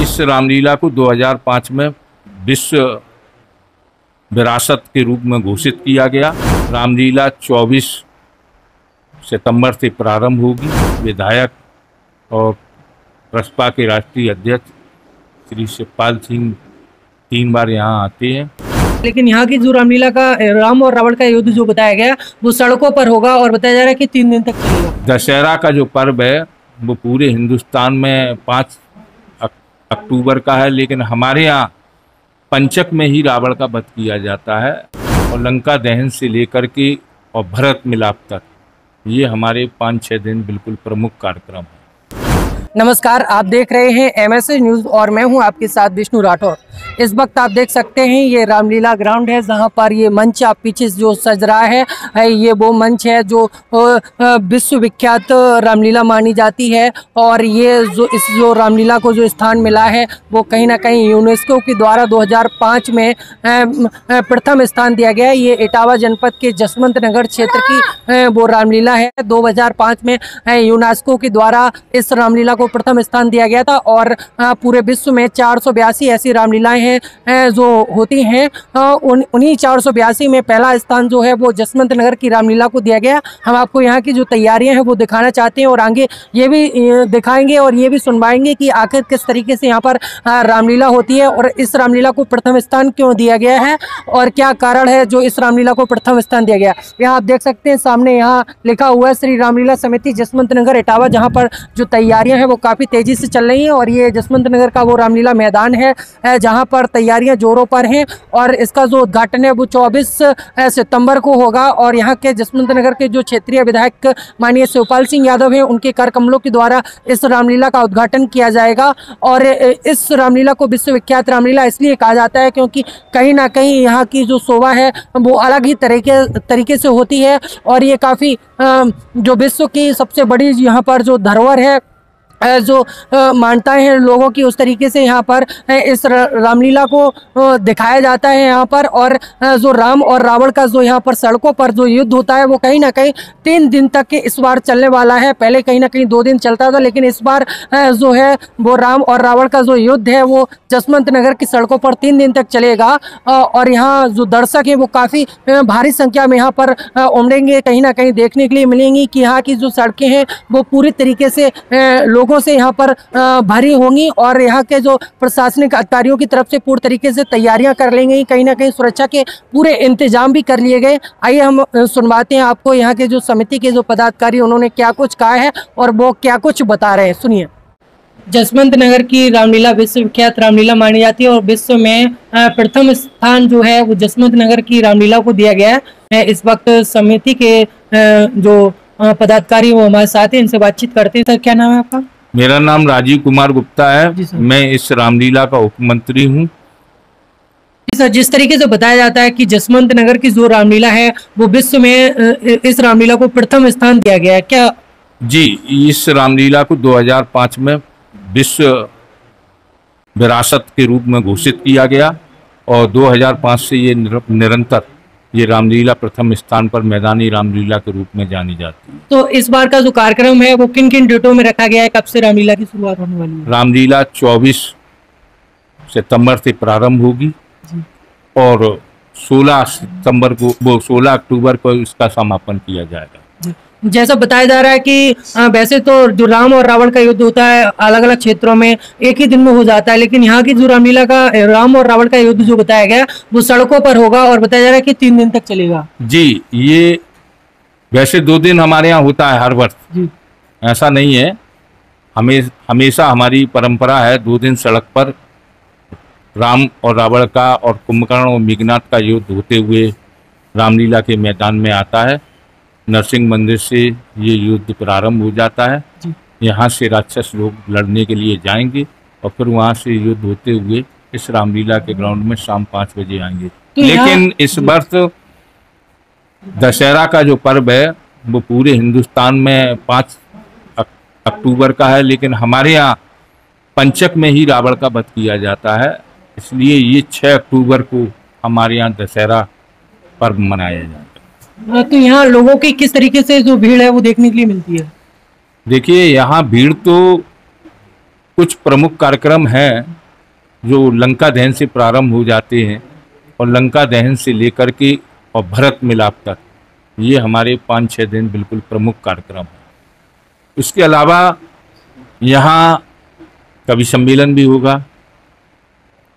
इस रामलीला को 2005 में विश्व विरासत के रूप में घोषित किया गया। रामलीला 24 सितंबर से प्रारंभ होगी। विधायक और प्रसपा के राष्ट्रीय अध्यक्ष श्री शिवपाल सिंह 3 बार यहाँ आते हैं। लेकिन यहाँ की जो रामलीला का राम और रावण का युद्ध जो बताया गया वो सड़कों पर होगा और बताया जा रहा है कि 3 दिन तक चलेगा। दशहरा का जो पर्व है वो पूरे हिंदुस्तान में 5 अक्टूबर का है, लेकिन हमारे यहाँ पंचक में ही रावण का वध किया जाता है और लंका दहन से लेकर के और भरत मिलाप तक ये हमारे 5-6 दिन बिल्कुल प्रमुख कार्यक्रम है। नमस्कार, आप देख रहे हैं MSA न्यूज़ और मैं हूं आपके साथ विष्णु राठौर। इस वक्त आप देख सकते हैं ये रामलीला ग्राउंड है जहां पर ये मंच आप पीछे जो सज रहा है ये वो मंच है जो विश्व विख्यात रामलीला मानी जाती है। और ये जो रामलीला को जो स्थान मिला है वो कहीं ना कहीं यूनेस्को के द्वारा 2005 में प्रथम स्थान दिया गया है। ये इटावा जनपद के जसवंत नगर क्षेत्र की वो रामलीला है। 2005 में यूनेस्को के द्वारा इस रामलीला को प्रथम स्थान दिया गया था और पूरे विश्व में 482 ऐसी रामलीलाएं हैं जो होती हैं। उन्हीं 482 में पहला स्थान जो है वो जसवंत नगर की रामलीला को दिया गया। हम आपको यहाँ की जो तैयारियां हैं वो दिखाना चाहते हैं और आगे ये भी दिखाएंगे और ये भी सुनवाएंगे कि आखिर किस तरीके से यहाँ पर रामलीला होती है और इस रामलीला को प्रथम स्थान क्यों दिया गया है और क्या कारण है जो इस रामलीला को प्रथम स्थान दिया गया। यहाँ आप देख सकते हैं सामने यहाँ लिखा हुआ है श्री रामलीला समिति जसवंत नगर इटावा, जहाँ पर जो तैयारियां हैं वो काफ़ी तेज़ी से चल रही हैं। और ये जसवंत नगर का वो रामलीला मैदान है जहाँ पर तैयारियां जोरों पर हैं और इसका जो उद्घाटन है वो 24 सितंबर को होगा। और यहाँ के जसवंत नगर के जो क्षेत्रीय विधायक माननीय शिवपाल सिंह यादव हैं उनके कर कमलों के द्वारा इस रामलीला का उद्घाटन किया जाएगा। और इस रामलीला को विश्व विख्यात रामलीला इसलिए कहा जाता है क्योंकि कहीं ना कहीं यहाँ की जो शोभा है वो अलग ही तरीके से होती है और ये काफ़ी जो विश्व की सबसे बड़ी यहाँ पर जो धरोहर है जो मान्यताएं हैं लोगों की, उस तरीके से यहाँ पर इस रामलीला को दिखाया जाता है यहाँ पर। और जो राम और रावण का जो यहाँ पर सड़कों पर जो युद्ध होता है वो कहीं ना कहीं 3 दिन तक इस बार चलने वाला है। पहले कहीं ना कहीं 2 दिन चलता था, लेकिन इस बार जो है वो राम और रावण का जो युद्ध है वो जसवंत नगर की सड़कों पर 3 दिन तक चलेगा। और यहाँ जो दर्शक हैं वो काफ़ी भारी संख्या में यहाँ पर उमड़ेंगे, कहीं ना कहीं देखने के लिए मिलेंगी कि यहाँ की जो सड़कें हैं वो पूरी तरीके से लोगों से यहाँ पर भरी होंगी और यहाँ के जो प्रशासनिक अधिकारियों की तरफ से पूर्ण तरीके से तैयारियां कर ली गई। कहीं ना कहीं सुरक्षा के पूरे इंतजाम भी कर लिए गए। आइए हम सुनवाते हैं आपको यहाँ के जो समिति के जो पदाधिकारी उन्होंने क्या कुछ कहा है और वो क्या कुछ बता रहे हैं, सुनिए। जसवंत नगर की रामलीला विश्व विख्यात रामलीला मानी जाती है और विश्व में प्रथम स्थान जो है वो जसवंत नगर की रामलीला को दिया गया है। इस वक्त समिति के जो पदाधिकारी वो हमारे साथ हैं, इनसे बातचीत करते हैं। सर, क्या नाम है आपका? मेरा नाम राजीव कुमार गुप्ता है। मैं इस रामलीला का उपमंत्री हूँ। सर, जिस तरीके से बताया जाता है कि जसवंत नगर की जो रामलीला है वो विश्व में इस रामलीला को प्रथम स्थान दिया गया है, क्या? जी, इस रामलीला को 2005 में विश्व विरासत के रूप में घोषित किया गया और 2005 से ये निरंतर ये रामलीला प्रथम स्थान पर मैदानी रामलीला के रूप में जानी जाती है। तो इस बार का जो कार्यक्रम है वो किन किन डेटों में रखा गया है? कब से रामलीला की शुरुआत होने वाली है? रामलीला 24 सितंबर से प्रारंभ होगी और 16 अक्टूबर को इसका समापन किया जाएगा। जैसा बताया जा रहा है कि वैसे तो जो राम और रावण का युद्ध होता है अलग अलग क्षेत्रों में एक ही दिन में हो जाता है, लेकिन यहाँ की जो रामलीला का राम और रावण का युद्ध जो बताया गया वो सड़कों पर होगा और बताया जा रहा है कि 3 दिन तक चलेगा। जी, ये वैसे 2 दिन हमारे यहाँ होता है हर वर्ष, ऐसा नहीं है। हमेशा हमारी परंपरा है 2 दिन सड़क पर राम और रावण का और कुंभकर्ण और मेघनाथ का युद्ध होते हुए रामलीला के मैदान में आता है। नरसिंह मंदिर से ये युद्ध प्रारंभ हो जाता है। यहाँ से राक्षस लोग लड़ने के लिए जाएंगे और फिर वहाँ से युद्ध होते हुए इस रामलीला के ग्राउंड में शाम 5 बजे आएंगे। लेकिन इस वर्ष दशहरा का जो पर्व है वो पूरे हिंदुस्तान में 5 अक्टूबर का है, लेकिन हमारे यहाँ पंचक में ही रावण का वध किया जाता है, इसलिए ये 6 अक्टूबर को हमारे यहाँ दशहरा पर्व मनाया जाता है। तो यहाँ लोगों की किस तरीके से जो भीड़ है वो देखने के लिए मिलती है? देखिए, यहाँ भीड़ तो कुछ प्रमुख कार्यक्रम हैं जो लंका दहन से प्रारंभ हो जाते हैं और लंका दहन से लेकर के और भरत मिलाप तक ये हमारे 5-6 दिन बिल्कुल प्रमुख कार्यक्रम है। इसके अलावा यहाँ कवि सम्मेलन भी होगा,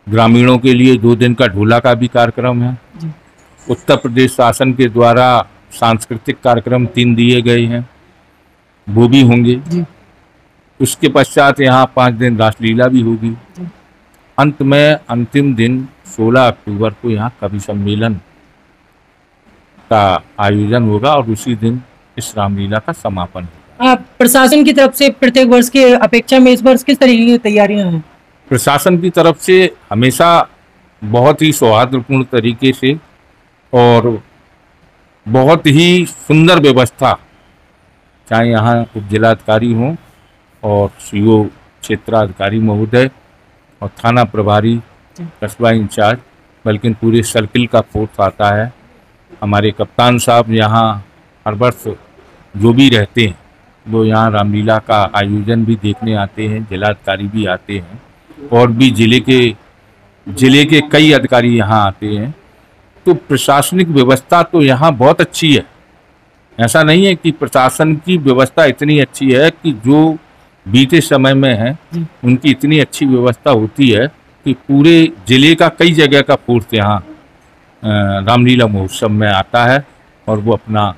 ग्रामीणों के लिए 2 दिन का ढोला का भी कार्यक्रम है। उत्तर प्रदेश शासन के द्वारा सांस्कृतिक कार्यक्रम 3 दिए गए हैं, वो भी होंगे। उसके पश्चात यहाँ 5 दिन रासलीला भी होगी। अंत में अंतिम दिन 16 अक्टूबर को यहाँ कवि सम्मेलन का आयोजन होगा और उसी दिन इस रामलीला का समापन होगा। प्रशासन की तरफ से प्रत्येक वर्ष की अपेक्षा में इस वर्ष किस तरीके की तैयारियां हैं? प्रशासन की तरफ से हमेशा बहुत ही सौहार्दपूर्ण तरीके से और बहुत ही सुंदर व्यवस्था, चाहे यहाँ उप जिलाधिकारी हों और सीओ क्षेत्राधिकारी महोदय और थाना प्रभारी, कस्बा इंचार्ज, बल्कि पूरे सर्किल का फोर्स आता है। हमारे कप्तान साहब यहाँ हर वर्ष जो भी रहते हैं वो यहाँ रामलीला का आयोजन भी देखने आते हैं, जिलाधिकारी भी आते हैं और भी जिले के कई अधिकारी यहाँ आते हैं। तो प्रशासनिक व्यवस्था तो यहाँ बहुत अच्छी है। ऐसा नहीं है कि प्रशासन की व्यवस्था इतनी अच्छी है कि जो बीते समय में है उनकी इतनी अच्छी व्यवस्था होती है कि पूरे जिले का कई जगह का फोर्स यहाँ रामलीला महोत्सव में आता है और वो अपना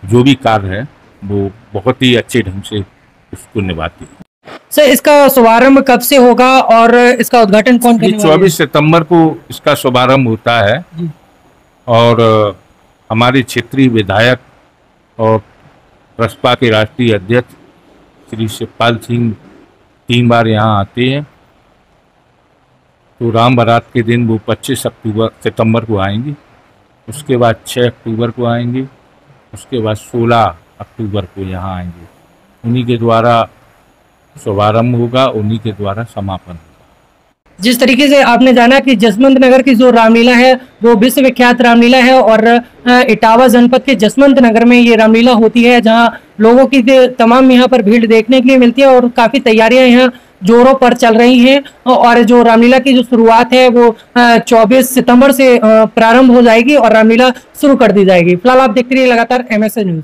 जो भी कार्य है वो बहुत ही अच्छे ढंग से उसको निभाती है। सर, इसका शुभारंभ कब से होगा और इसका उद्घाटन कौन करेगा? 24 सितंबर को इसका शुभारंभ होता है और हमारे क्षेत्रीय विधायक और प्रसपा के राष्ट्रीय अध्यक्ष श्री शिवपाल सिंह 3 बार यहाँ आते हैं। तो राम बारात के दिन वो 25 सितंबर को आएंगे, उसके बाद 6 अक्टूबर को आएंगे, उसके बाद 16 अक्टूबर को यहाँ आएंगे। उन्हीं के द्वारा शुभारंभ होगा, उन्हीं के द्वारा समापन होगा। जिस तरीके से आपने जाना कि जसवंत नगर की जो रामलीला है वो विश्व विख्यात रामलीला है और इटावा जनपद के जसवंत नगर में ये रामलीला होती है, जहां लोगों की तमाम यहाँ पर भीड़ देखने के लिए मिलती है और काफी तैयारियां यहाँ जोरों पर चल रही हैं। और जो रामलीला की जो शुरुआत है वो 24 सितंबर से प्रारंभ हो जाएगी और रामलीला शुरू कर दी जाएगी। फिलहाल आप देखते रहिए लगातार MSA न्यूज।